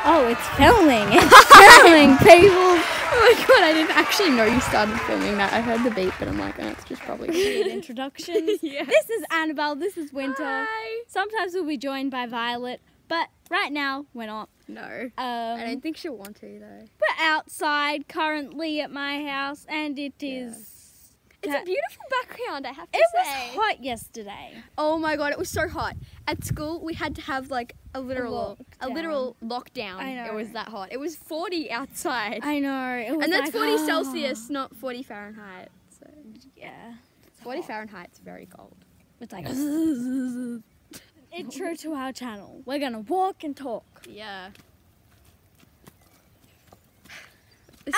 Oh, it's filming. It's filming, people. Oh my god, I didn't actually know you started filming that. I heard the beep, but I'm like, oh, it's just probably Introductions. Yes. This is Annabelle. This is Winter. Hi. Sometimes we'll be joined by Violet, but right now we're not. No. I don't think she'll want to though. We're outside currently at my house, and it is. It's a beautiful background, I have to It say. was hot yesterday. Oh my god, it was so hot. At school, we had to have like a literal lockdown. I know. It was that hot. It was 40 outside. I know. It was And that's like, 40 oh. Celsius, not 40 Fahrenheit. So Yeah. 40 Fahrenheit's very cold. It's like intro to our channel. We're gonna walk and talk. Yeah.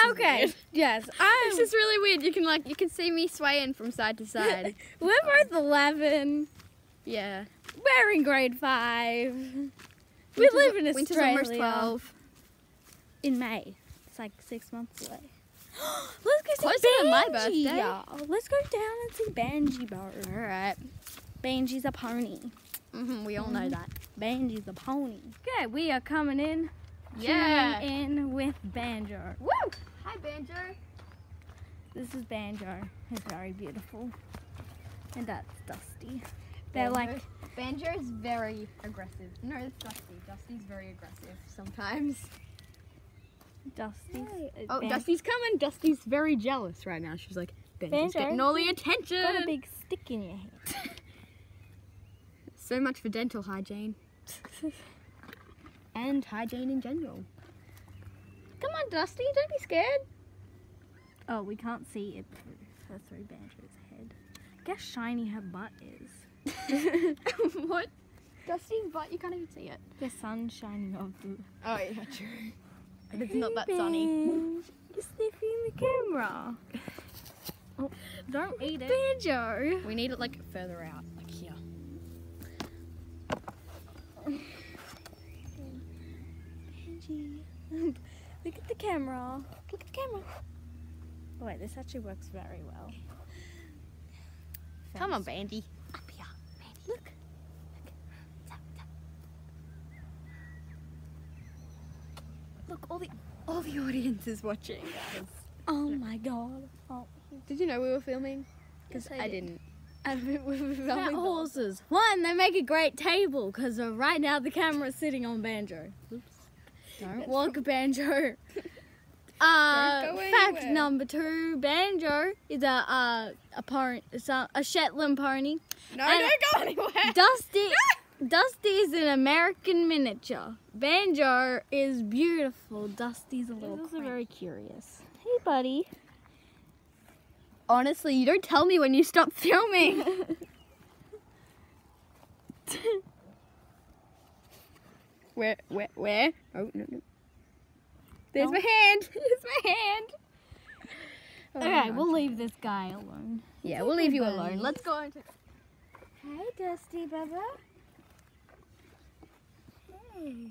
Okay. Yes. This is really weird. You can see me swaying from side to side. We're both 11. Yeah. We're in grade 5. We live in Winter's Australia. almost 12. In May. It's like 6 months away. Let's go see Closer than my Benji. birthday. Let's go down and see Benji, bro. Alright. Benji's a pony. We all know that. Benji's a pony. Okay, we are coming in. Yeah. Tuning in with Banjo. Woo! Hi, Banjo. This is Banjo. He's very beautiful. And that's Dusty. They're like... Banjo is very aggressive. No, it's Dusty. Dusty's very aggressive sometimes. Dusty. Oh, Dusty's coming. Dusty's very jealous right now. She's like, Banjo's Banjo, getting all the attention. got a big stick in your head. So much for dental hygiene. And hygiene in general. Come on, Dusty. Don't be scared. Oh, we can't see it through Banjo's head. Guess shiny her butt is. What? Dusty's butt? You can't even see it. The sun shining off the... Oh, yeah, true. And it's not that sunny. You're sniffing the camera. Oh, don't eat it. Banjo. We need it like further out, like here. Benji. Look at the camera. Look at the camera. Oh, wait, this actually works very well. Come on, Bandy. Up here. Bandy. Look. Look, all the audience is watching, guys. Oh my god. Oh. Did you know we were filming? Because Yes, I didn't. We were filming horses. One, they make a great table because right now the camera's sitting on Banjo. Oops. Don't walk Banjo. Don't go Fact anywhere. number 2, Banjo is a Shetland pony. No, And don't go anywhere. Dusty is an American miniature. Banjo is beautiful. Dusty's a little also very curious. Hey, buddy. Honestly, you don't tell me when you stop filming. Where? Oh, no. There's my hand. There's my hand. Oh, Okay, God. we'll leave this guy alone. Yeah, we'll leave you buddy. alone. Let's go into... Hey, Dusty, Bubba. Hey.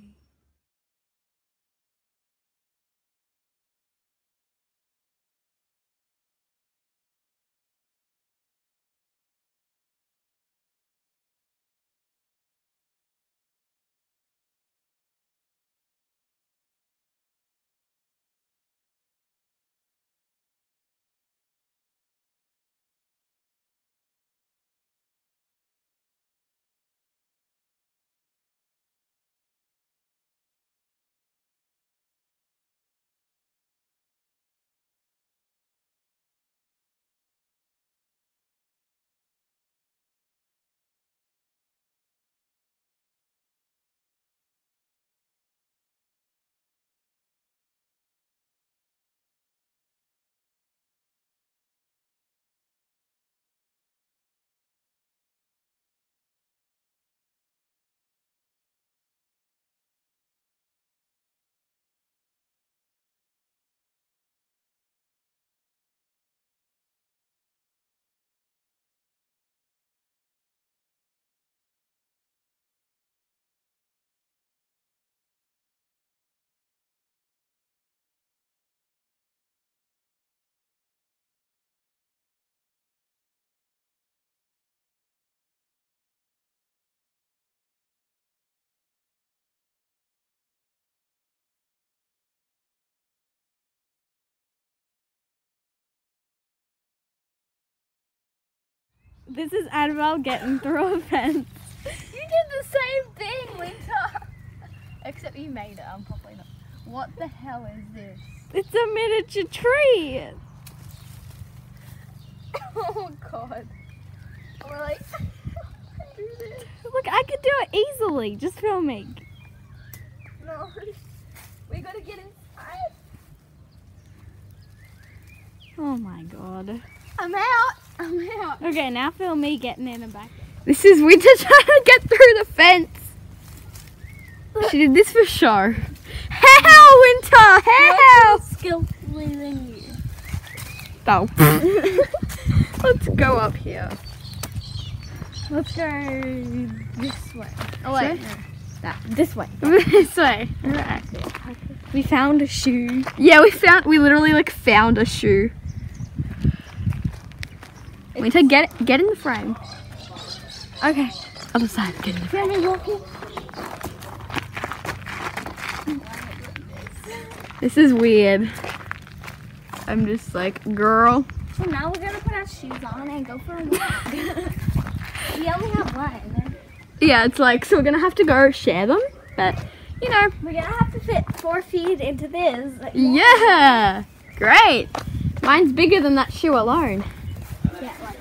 This is Annabelle getting through a fence. You did the same thing, Winter. Except you made it. I'm probably not. What the hell is this? It's a miniature tree. Oh God. We're like, do this. Look, I could do it easily. Just filming. No. We gotta get inside. Oh my God. I'm out. I'm out. Okay, now film me getting in and back. This is Winter trying to get through the fence. She did this for show. Hell, Winter! Hell! Skillfully than you. Oh. Let's go up here. Let's go this way. Oh wait. This way. This way. Right. We found a shoe. Yeah, we literally like found a shoe. Winter, get in the frame. Okay. Other side, get in the frame. Can we walk in? This is weird. I'm just like, girl. So now we're gonna put our shoes on and go for a walk. We only have one. Yeah, it's like, so we're gonna have to go share them, but you know. We're gonna have to fit 4 feet into this. Yeah, great. Mine's bigger than that shoe alone. Yeah, like,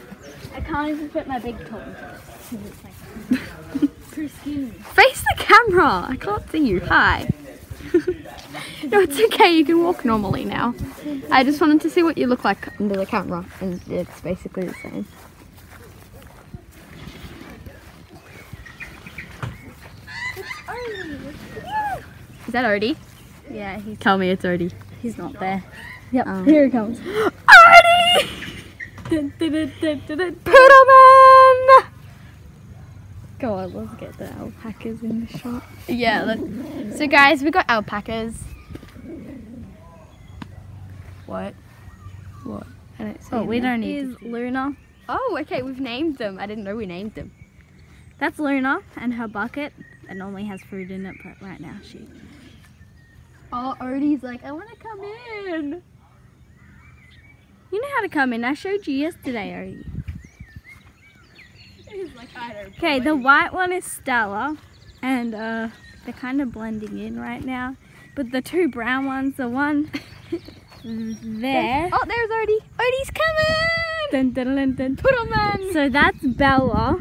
I can't even fit my big toe into it. 'Cause it's like too skinny. Face the camera. I can't see you. Hi. No, it's okay. You can walk normally now. I just wanted to see what you look like under the camera, and it's basically the same. Is that Odie? Yeah, Tell me it's Odie. he's not there. Yep, Oh. here he comes. Odie! Poodleman! Go on, let's get the alpacas in the shot. Yeah, so guys, we got alpacas. What? What? I don't see Oh, we them. don't need Is to. Luna. Oh, okay, we've named them. I didn't know we named them. That's Luna and her bucket. It normally has food in it, but right now she... Oh, Odie's like, I want to come in. You know how to come in. I showed you yesterday already. He's like, I don't Okay, the white one is Stella, and they're kind of blending in right now. But the 2 brown ones, the one there. Oh, there's Odie. Odie's coming. Dun, dun, dun, dun. Poodleman. So that's Bella,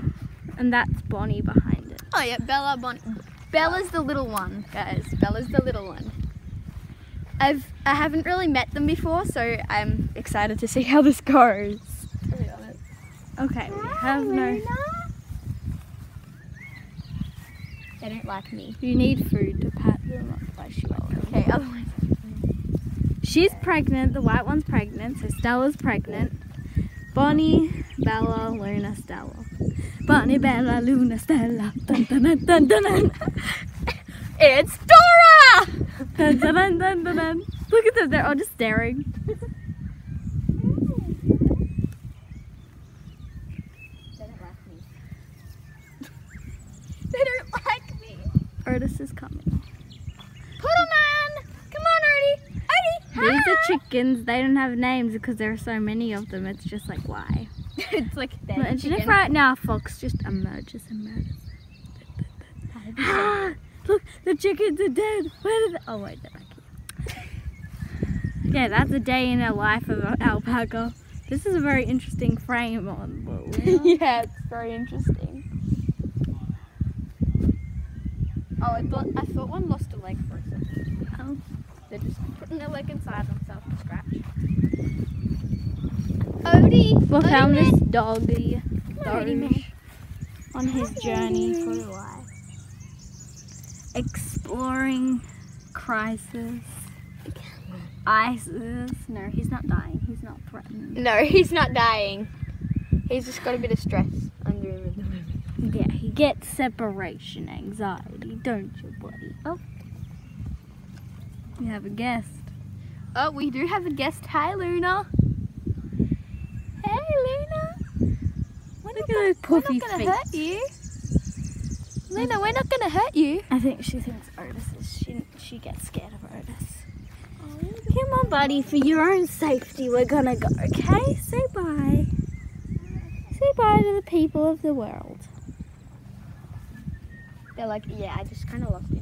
and that's Bonnie behind it. Oh yeah, Bella, Bonnie. Bella's the little one, guys. Bella's the little one. I haven't really met them before, so I'm excited to see how this goes. Okay, we have no... They don't like me. You need food to pat them up by she will. Okay, otherwise. She's pregnant, the white one's pregnant, so Stella's pregnant. Bonnie, Bella, Luna, Stella. Bonnie, Bella, Luna, Stella. Dun, dun, dun, dun, dun, dun. It's Dora! Dun, dun, dun, dun, dun, dun. Look at them, they're all just staring. They don't like me. Otis is coming. Poodleman! Come on, Odie! Odie! These are chickens, they don't have names because there are so many of them. It's just like, why? It's like that. Imagine if right now a fox just emerges and murders. Look, the chickens are dead. Where did they... Oh wait, they're back here. Yeah, that's a day in the life of an alpaca. This is a very interesting frame on the Yeah, it's very interesting. Oh, I thought one lost a leg for a second. Oh. They're just putting their leg inside themselves to scratch. Odie! We found Odie, this man. doggy Odie, man. Doge on his journey for life. Exploring crisis. ISIS. No, he's not dying. He's not threatened. No, he's not dying. He's just got a bit of stress under him at the moment. Yeah, he gets separation anxiety, don't you, buddy? Oh. We have a guest. Oh, we do have a guest. Hi, Luna. Hey, Luna. Look at those puffy We're not feet. gonna hurt you. Luna, we're not gonna hurt you. I think she thinks Otis is. She gets scared of Otis. Come on, buddy. For your own safety, we're gonna go. Okay? Say bye. Say goodbye to the people of the world. They're like, yeah, I just kind of lost it.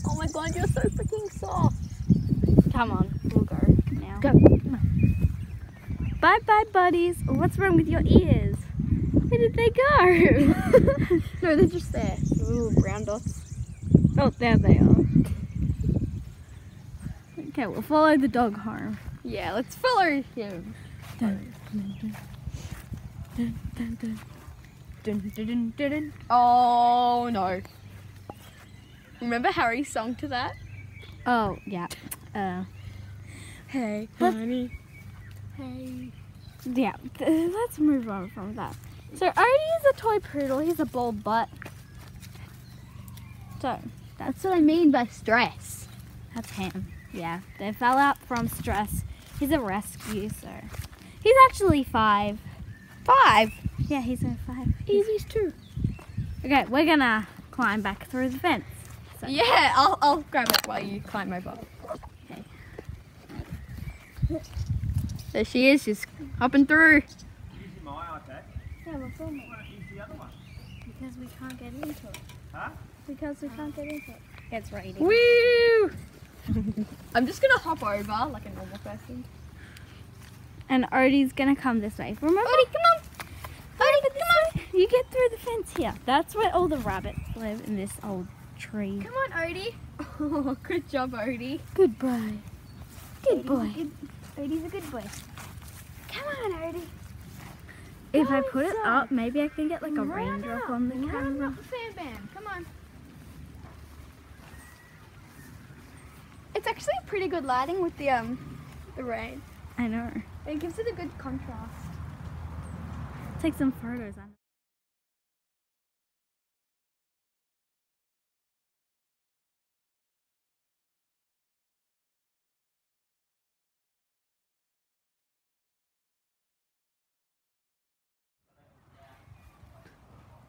Oh my god, you're so freaking soft. Come on, we'll go now. Go. Come on. Bye bye, buddies. Oh, what's wrong with your ears? Where did they go? No, they're just there. The little brown dots. Oh, there they are. Okay, we'll follow the dog home. Yeah, let's follow him. Dun, dun, dun, dun, dun. Dun, dun, dun, dun, dun. Oh no. Remember Harry's song to that? Oh, yeah. Hey, What? honey. Hey. Yeah, let's move on from that. So Odie is a toy poodle. He's a bald butt. So That's what I mean by stress. that's him. Yeah, they fell out from stress. He's a rescue, so he's actually 5. 5. Yeah, he's a 5. Easy's 2. Okay, we're gonna climb back through the fence. So, Yeah, I'll grab it while you climb over. Okay. There she is, she's hopping through. Using my iPad. Yeah, we're filming Why not use the other one? because we can't get into it. Huh? Because we can't get into it. It's raining. Woo! I'm just gonna hop over like a normal person. And Odie's gonna come this way. Remember? Odie, come on! Odie, come on! You get through the fence here. That's where all the rabbits live, in this old tree. Come on, Odie. Oh, good job, Odie. Good boy. Good boy. Odie's a good boy. Come on, Odie. If I Go put it inside. up, maybe I can get like a raindrop on the Run camera. up the fan band. Come on. It's actually pretty good lighting with the rain. I know. It gives it a good contrast. Take some photos on.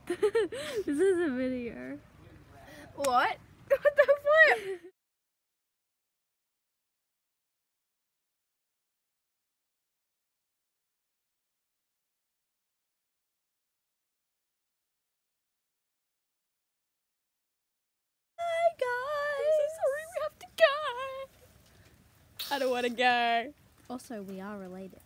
This is a video. What? What the flip? Hi guys. I'm so sorry, we have to go. I don't want to go. Also, we are related.